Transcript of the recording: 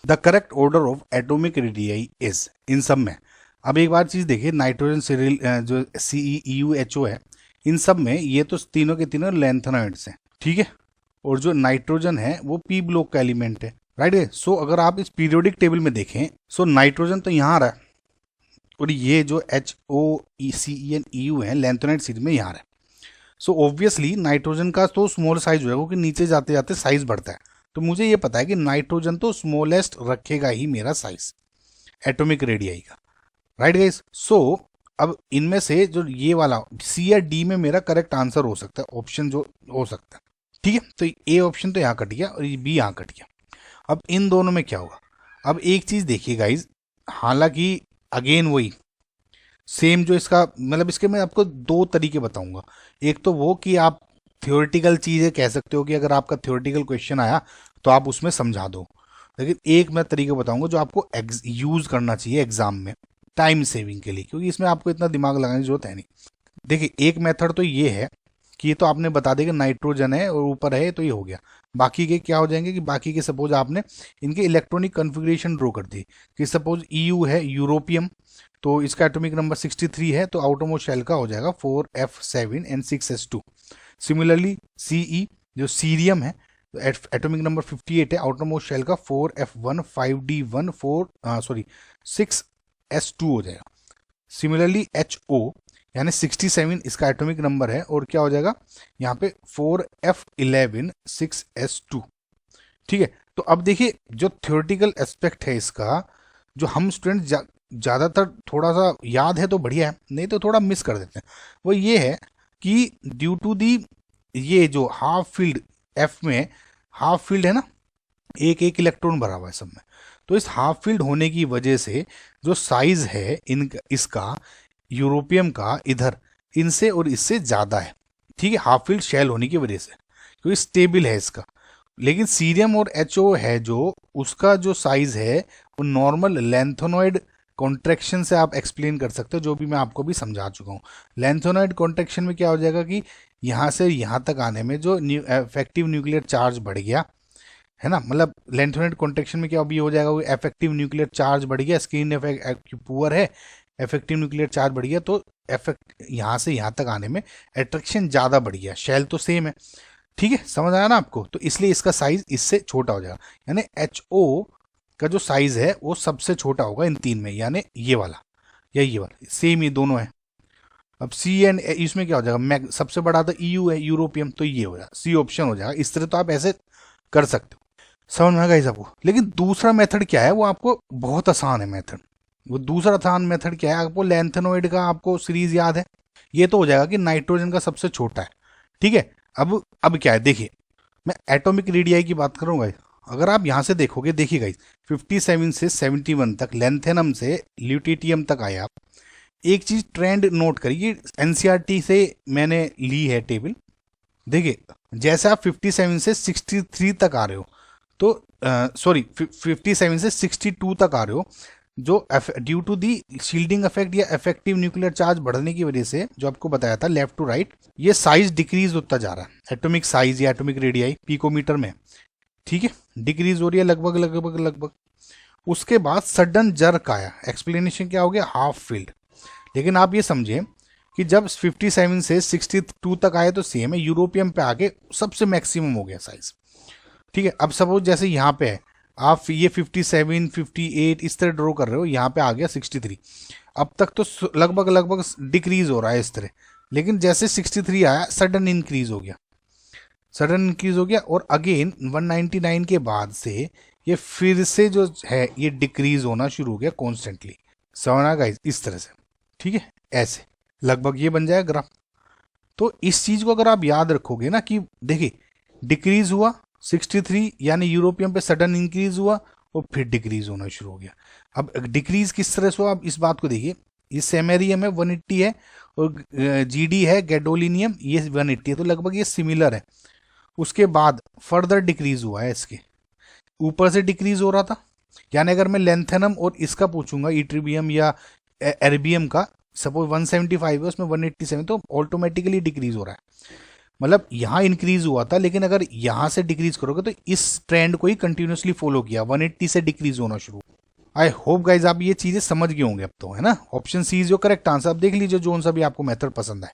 The correct order of atomic radii is, इन सब में। अब एक बार चीज देखिए, नाइट्रोजन सीरियल जो CeU है, इन सब में ये तो तीनों के तीनों लैंथेनॉइड्स हैं, ठीक है। और जो नाइट्रोजन है वो पी ब्लॉक का एलिमेंट है, राइट है। सो अगर आप इस पीरियोडिक टेबल में देखें, सो नाइट्रोजन तो यहाँ आ रहा है और ये जो HOCN EU है लैंथेनॉइड सीरीज में यहाँ आ रहा है। सो ऑब्वियसली नाइट्रोजन का तो स्मॉल साइज हो जाएगा क्योंकि नीचे जाते जाते साइज बढ़ता है। तो मुझे ये पता है कि नाइट्रोजन तो स्मॉलेस्ट रखेगा ही मेरा साइज एटॉमिक रेडियाई का, राइट गाइस। सो अब इनमें से जो ये वाला सी या डी में मेरा करेक्ट आंसर हो सकता है, ऑप्शन जो हो सकता है, ठीक है। तो ए ऑप्शन तो यहाँ कट गया और ये बी यहाँ कट गया। अब इन दोनों में क्या होगा, अब एक चीज देखिए गाइज, हालांकि अगेन वही सेम जो इसका मतलब, इसके मैं आपको दो तरीके बताऊंगा। एक तो वो कि आप थ्योरेटिकल चीजें कह सकते हो कि अगर आपका थ्योरेटिकल क्वेश्चन आया तो आप उसमें समझा दो, लेकिन एक मैं तरीका बताऊंगा जो आपको यूज करना चाहिए एग्जाम में टाइम सेविंग के लिए, क्योंकि इसमें आपको इतना दिमाग लगाने की जरूरत है नहीं। देखिए एक मेथड तो ये है कि ये तो आपने बता दिया कि नाइट्रोजन है और ऊपर है तो ये हो गया। बाकी के क्या हो जाएंगे कि बाकी के सपोज आपने इनके इलेक्ट्रॉनिक कॉन्फ़िगरेशन ड्रॉ कर दी कि सपोज EU है यूरोपियम, तो इसका एटॉमिक नंबर 63 है, तो आउटरमोस्ट शेल का हो जाएगा 4f7 and 6s2। Similarly CE जो सीरियम है, तो एटॉमिक नंबर 58 है, आउटरमोस्ट शेल का 4f1 5d1 6s2 हो जाएगा। सिमिलरली HO यानी 67 इसका एटॉमिक नंबर है और क्या हो जाएगा यहाँ पे 4f11 6s2, ठीक है। तो अब देखिए जो थ्योरेटिकल एस्पेक्ट है इसका, जो हम स्टूडेंट ज़्यादातर थोड़ा सा याद है तो बढ़िया है, नहीं तो थोड़ा मिस कर देते हैं, वो ये है कि ड्यू टू दी ये जो हाफ फील्ड F में हाफ फील्ड है ना, एक एक इलेक्ट्रॉन भरा हुआ है सब में, तो इस हाफ फील्ड होने की वजह से जो साइज है इसका यूरोपियम का इधर इनसे और इससे ज़्यादा है, ठीक है, हाफ फील्ड शेल होने की वजह से, क्योंकि स्टेबल है इसका। लेकिन सीरियम और HO है जो उसका जो साइज है वो नॉर्मल लैंथेनॉइड कॉन्ट्रैक्शन से आप एक्सप्लेन कर सकते हो, जो भी मैं आपको भी समझा चुका हूँ। लैंथेनॉइड कॉन्ट्रैक्शन में क्या हो जाएगा कि यहाँ से यहाँ तक आने में जो इफेक्टिव न्यूक्लियर चार्ज बढ़ गया है ना, मतलब लैंथेनॉइड कॉन्ट्रैक्शन में क्या अभी हो जाएगा, वो इफेक्टिव न्यूक्लियर चार्ज बढ़ गया, स्क्रीन इफेक्ट पुअर है, इफेक्टिव न्यूक्लियर चार्ज बढ़ गया, तो इफेक्ट यहाँ से यहाँ तक आने में अट्रैक्शन ज़्यादा बढ़ गया, शेल तो सेम है, ठीक है, समझ आया ना आपको। तो इसलिए इसका साइज इससे छोटा हो जाएगा, यानी HO का जो साइज है वो सबसे छोटा होगा इन तीन में, यानी ये वाला या ये वाला, सेम ही दोनों है। अब C एंड इसमें क्या हो जाएगा, सबसे बड़ा तो EU है यूरोपियम, तो ये हो जाएगा C ऑप्शन हो जाएगा। इस तरह तो आप ऐसे कर सकते हो, समझ में आएगा इस आपको। लेकिन दूसरा मेथड क्या है, वो आपको बहुत आसान है मेथड। वो दूसरा आसान मेथड क्या है, आपको लैंथेनॉइड का आपको सीरीज याद है, ये तो हो जाएगा कि नाइट्रोजन का सबसे छोटा है, ठीक है। अब क्या है, देखिए मैं एटॉमिक रेडियाई की बात करूंगा। अगर आप यहाँ से देखोगे, देखिए गाइस 57 से 71 तक लैंथेनम से ल्यूटिटियम तक आए आप। एक चीज ट्रेंड नोट करिए, NCERT से मैंने ली है टेबल। देखिए जैसे आप 57 से 63 तक आ रहे हो, तो 57 से 62 तक आ रहे हो, जो due to the shielding effect या इफेक्टिव न्यूक्लियर चार्ज बढ़ने की वजह से, जो आपको बताया था लेफ्ट टू राइट, ये साइज डिक्रीज होता जा रहा है, एटॉमिक साइज या एटॉमिक रेडियाई पिकोमीटर में, ठीक है, डिक्रीज हो रही है लगभग। उसके बाद सडन जर्क आया, एक्सप्लेनेशन क्या हो गया, हाफ फील्ड। लेकिन आप ये समझे कि जब 57 से 62 तक आए तो सेम है, यूरोपियम पे आके सबसे मैक्सिमम हो गया साइज, ठीक है। अब सपोज जैसे यहाँ पे है, आप ये 57 58 इस तरह ड्रॉ कर रहे हो, यहाँ पे आ गया 63, अब तक तो लगभग डिक्रीज हो रहा है इस तरह। लेकिन जैसे 63 आया सडन इंक्रीज हो गया और अगेन 199 के बाद से ये फिर से जो है ये डिक्रीज होना शुरू हो गया कॉन्स्टेंटली, समझना गाइस, इस तरह से, ठीक है, ऐसे लगभग ये बन जाएगा ग्राफ। तो इस चीज को अगर आप याद रखोगे ना कि देखिए डिक्रीज हुआ 63, यानी यूरोपियम पे सडन इंक्रीज हुआ और फिर डिक्रीज होना शुरू हो गया। अब डिक्रीज किस तरह से हुआ, आप इस बात को देखिए, ये सेमेरियम है 180 है और GD है गैडोलिनियम ये 180 है, तो लगभग ये सिमिलर है। उसके बाद फर्दर डिक्रीज हुआ है, इसके ऊपर से डिक्रीज हो रहा था, यानी अगर मैं लेंथेनम और इसका पूछूंगा इट्रीबियम या एर्बियम का, सपोज 175 है उसमें 187, तो ऑटोमेटिकली डिक्रीज हो रहा है। मतलब यहाँ इंक्रीज हुआ था, लेकिन अगर यहाँ से डिक्रीज करोगे तो इस ट्रेंड को ही कंटिन्यूसली फॉलो किया, 180 से डिक्रीज होना शुरू। आई होप गाइज आप ये चीजें समझ गए होंगे अब तो, है ना। ऑप्शन सी इज जो करेक्ट आंसर। अब देख लीजिए जोन सा भी आपको मेथड पसंद है।